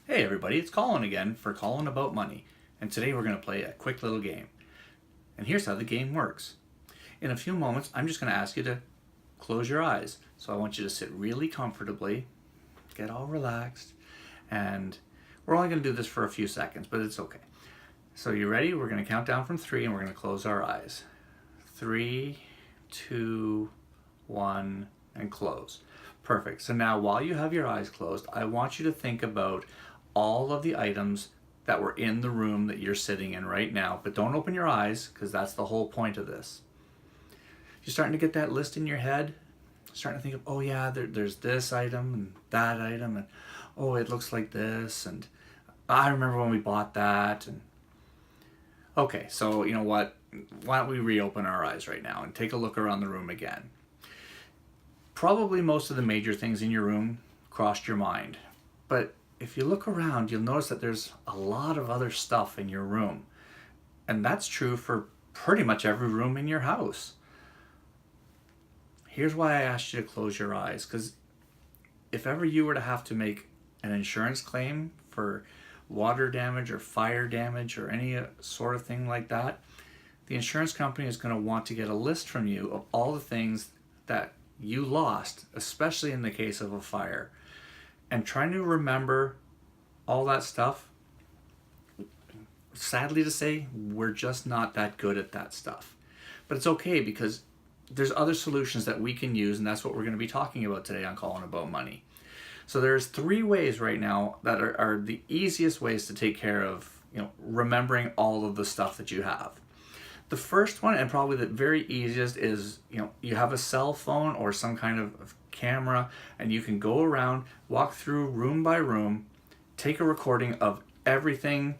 Hey everybody, it's Colin again for Colin About Money, and today we're going to play a quick little game. And here's how the game works. In a few moments, I'm just going to ask you to close your eyes. So I want you to sit really comfortably, get all relaxed, and we're only going to do this for a few seconds, but it's okay. So you ready? We're going to count down from 3 and we're going to close our eyes. 3, 2, 1, and close. Perfect. So now while you have your eyes closed, I want you to think about all of the items that were in the room that you're sitting in right now, but don't open your eyes because that's the whole point of this. You're starting to get that list in your head, starting to think of, oh yeah, there's this item and that item, and oh, it looks like this, and I remember when we bought that. And okay, so you know what? Why don't we reopen our eyes right now and take a look around the room again? Probably most of the major things in your room crossed your mind, but if you look around, you'll notice that there's a lot of other stuff in your room. And that's true for pretty much every room in your house. Here's why I asked you to close your eyes, because if ever you were to have to make an insurance claim for water damage or fire damage or any sort of thing like that, the insurance company is going to want to get a list from you of all the things that you lost, especially in the case of a fire. And trying to remember all that stuff, sadly to say, we're just not that good at that stuff. But it's okay because there's other solutions that we can use, and that's what we're going to be talking about today on Calling About Money. So there's 3 ways right now that are the easiest ways to take care of, remembering all of the stuff that you have. The first one, and probably the very easiest, is you have a cell phone or some kind of camera, and you can go around, walk through room by room, take a recording of everything,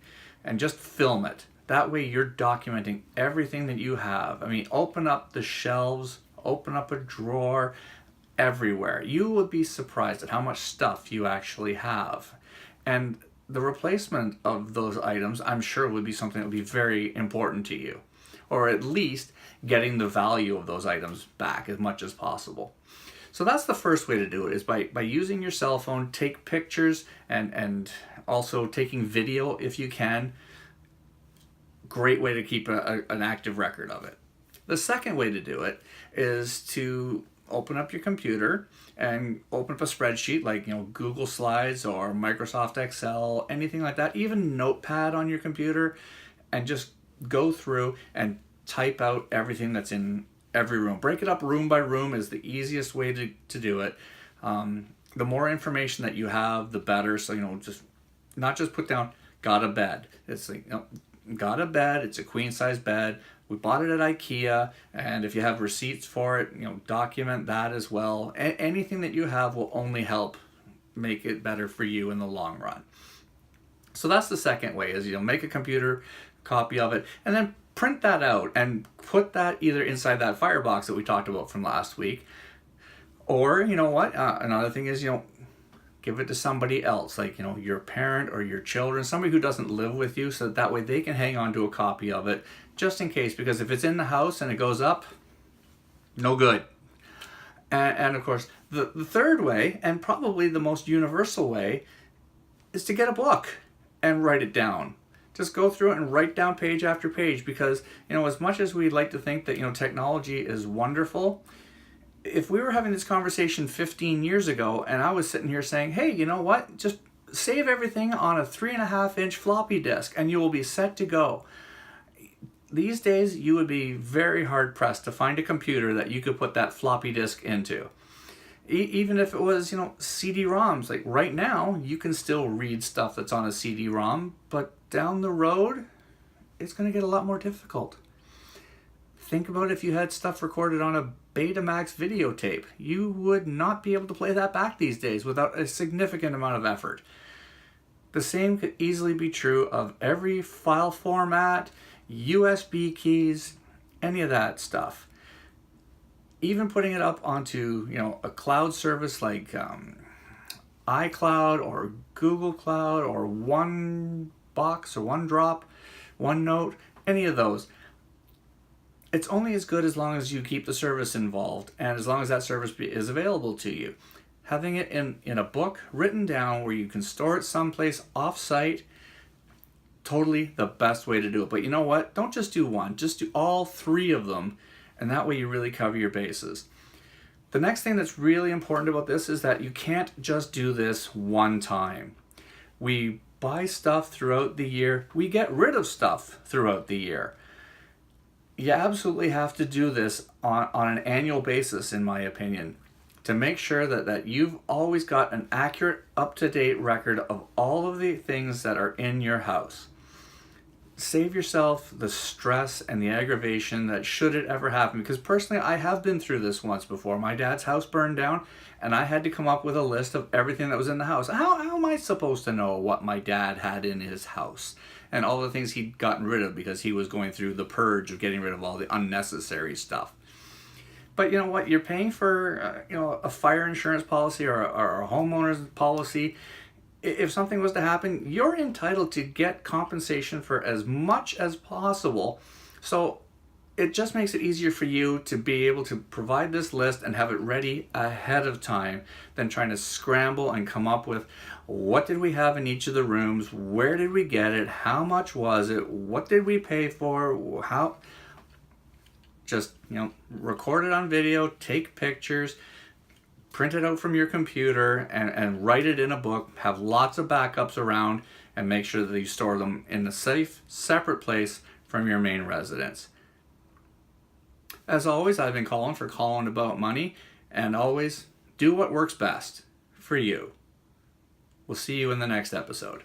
and just film it. That way you're documenting everything that you have. I mean, open up the shelves, open up a drawer, everywhere. You would be surprised at how much stuff you actually have. And the replacement of those items, I'm sure, would be something that would be very important to you. Or at least getting the value of those items back as much as possible. So that's the first way to do it, is by using your cell phone, take pictures and also taking video if you can. Great way to keep an active record of it. The second way to do it is to open up your computer and open up a spreadsheet like Google Slides or Microsoft Excel, anything like that, even Notepad on your computer, and just go through and type out everything that's in every room. Break it up room by room is the easiest way to do it. The more information that you have, the better. So, just not just put down, got a bed. It's like, got a bed, it's a queen size bed. We bought it at IKEA, and if you have receipts for it, document that as well. Anything that you have will only help make it better for you in the long run. So that's the second way, is make a computer copy of it and then print that out and put that either inside that firebox that we talked about from last week, or another thing is give it to somebody else, like your parent or your children, somebody who doesn't live with you, so that way they can hang on to a copy of it just in case, because if it's in the house and it goes up, no good. And of course the third way, and probably the most universal way, is to get a book and write it down. Just go through it and write down page after page, because as much as we'd like to think that technology is wonderful, if we were having this conversation 15 years ago and I was sitting here saying, hey, you know what, just save everything on a 3.5-inch floppy disk and you will be set to go. These days you would be very hard pressed to find a computer that you could put that floppy disk into. Even if it was, CD-ROMs, like right now, you can still read stuff that's on a CD-ROM, but down the road, it's going to get a lot more difficult. Think about if you had stuff recorded on a Betamax videotape. You would not be able to play that back these days without a significant amount of effort. The same could easily be true of every file format, USB keys, any of that stuff. Even putting it up onto a cloud service like iCloud or Google Cloud or OneBox or OneDrop, OneNote, any of those. It's only as good as long as you keep the service involved and as long as that service is available to you. having it in a book written down where you can store it someplace off-site, totally the best way to do it. But you know what? Don't just do one, just do all three of them, and that way you really cover your bases. The next thing that's really important about this is that you can't just do this one time. We buy stuff throughout the year. We get rid of stuff throughout the year. You absolutely have to do this on an annual basis, in my opinion, to make sure that you've always got an accurate, up-to-date record of all of the things that are in your house. Save yourself the stress and the aggravation that should it ever happen. Because personally, I have been through this once before. My dad's house burned down, and I had to come up with a list of everything that was in the house. How am I supposed to know what my dad had in his house? And all the things he'd gotten rid of because he was going through the purge of getting rid of all the unnecessary stuff. But you know what? You're paying for a fire insurance policy or a homeowner's policy. If something was to happen, you're entitled to get compensation for as much as possible. So it just makes it easier for you to be able to provide this list and have it ready ahead of time than trying to scramble and come up with what did we have in each of the rooms, where did we get it, how much was it, what did we pay for, how. Just, record it on video, take pictures, print it out from your computer, and write it in a book. Have lots of backups around, and make sure that you store them in a safe, separate place from your main residence. As always, I've been Colin for Colin About Money, and always do what works best for you. We'll see you in the next episode.